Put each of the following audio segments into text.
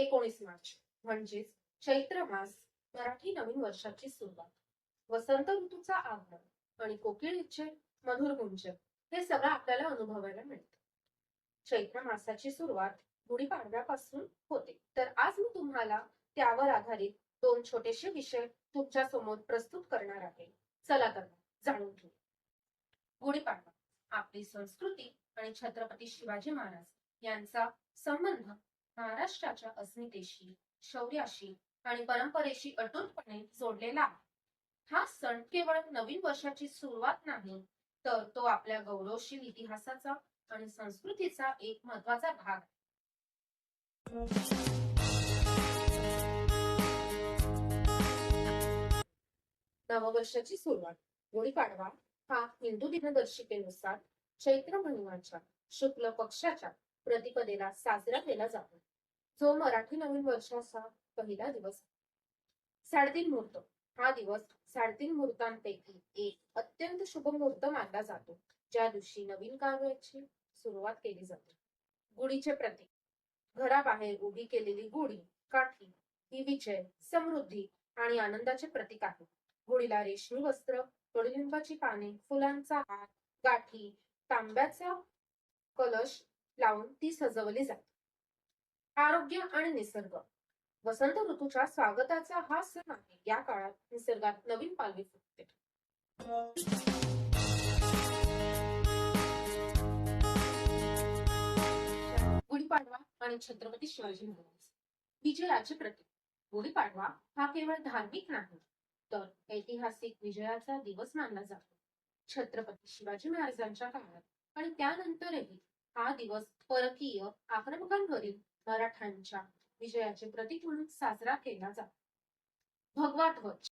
19 मार्च म्हणजेच चैत्र मास, मराठी नवीन वर्षाची सुरुवात. वसंत ऋतूचा आगमन आणि कोकिळेचे मधुर गुंजन हे सगळं आपल्याला अनुभवायला मिळतं. चैत्र मासाची सुरुवात गुढीपाडव्यापासून होते. तर आज मी तुम्हाला त्यावर आधारित दोन छोटेसे विषय तुमच्या समोर प्रस्तुत करणार आहे. चला तर जाणून घेऊ. गुढीपाडवा आपली संस्कृती आणि छत्रपती शिवाजी महाराज यांचा संबंध महाराष्ट्राच्या अस्मितेशी, शौर्याशी आणि परंपरेशी अटूटपणे जोडलेला आहे. हा सण केवळ नवीन वर्षाची सुरुवात नाही, तर तो आपल्या गौरवशील इतिहासाचा आणि संस्कृतीचा एक महत्वाचा भाग आहे. नववर्षाची सुरुवात. गुढीपाडवा हा हिंदू दिनदर्शिकेनुसार चैत्र महिन्याच्या शुक्ल पक्षाच्या प्रतिपदेला साजरा केला जातो, जो मराठी नवीन वर्षाचा पहिला दिवस आहे. साडेतीन मुहूर्त. हा दिवस साडेतीन मुहूर्तांपैकी एक अत्यंत शुभ मुहूर्त मानला जातो, ज्या दिवशी नवीन कार्याची सुरुवात केली जाते. गुढीचे प्रतीक. घराबाहेर उभी केलेली गुढी काठी ही विजय, समृद्धी आणि आनंदाचे प्रतीक आहे. गुढीला रेशमी वस्त्र, कडुलिंबाची पाने, फुलांचा हार, गाठी, तांब्याचा कलश लावून ती सजवली जाते. आरोग्य आणि निसर्ग. वसंत ऋतूच्या स्वागताचा हा सण आहे. या काळात निसर्गात नवीन पालवी फुटते. गुढीपाडवा आणि छत्रपती शिवाजी महाराज. विजयाचे प्रतीक. गुढीपाडवा हा केवळ धार्मिक नाही, तर ऐतिहासिक विजयाचा दिवस मानला जातो. छत्रपती शिवाजी महाराजांच्या काळात आणि त्यानंतरही हा दिवस परकीय आक्रमकांवरील मराठ्यांच्या विजयाचे प्रतीक म्हणून साजरा केला जातो. भगवा ध्वज.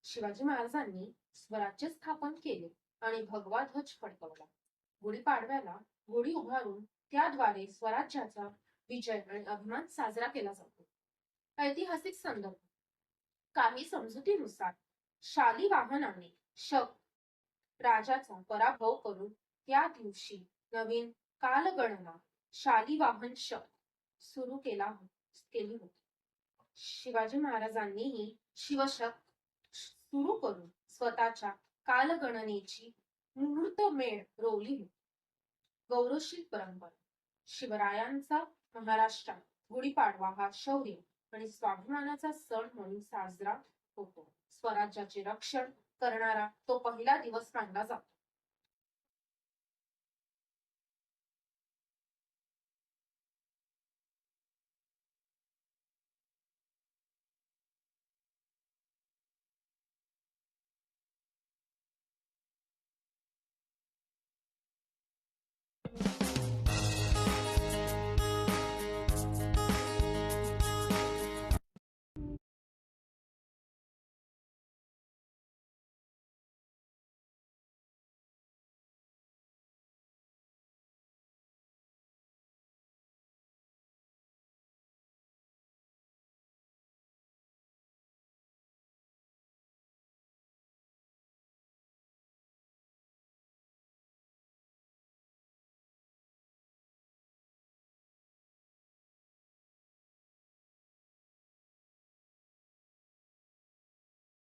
शिवाजी महाराजांनी स्वराज्य स्थापन केले आणि भगवा ध्वज फडकवला. गुढीपाडव्याला गुढी उभारून त्याद्वारे स्वराज्याचा विजय आणि अभिमान साजरा केला जातो. ऐतिहासिक संदर्भ. काही समजुतीनुसार शालिवाहनाने शक राजाचा पराभव करून त्या दिवशी नवीन कालगणना शालिवाहन शक सुरू केली होती. शिवाजी महाराजांनीही शिवशक सुरू करून स्वतःच्या कालगणनेची मुहूर्तमेढ रोवली होती. गौरवशील परंपरा. शिवरायांचा महाराष्ट्रात गुढीपाडवा हा शौर्य आणि स्वाभिमानाचा सण म्हणून साजरा होतो. स्वराज्याचे रक्षण करणारा तो पहिला दिवस मानला जातो.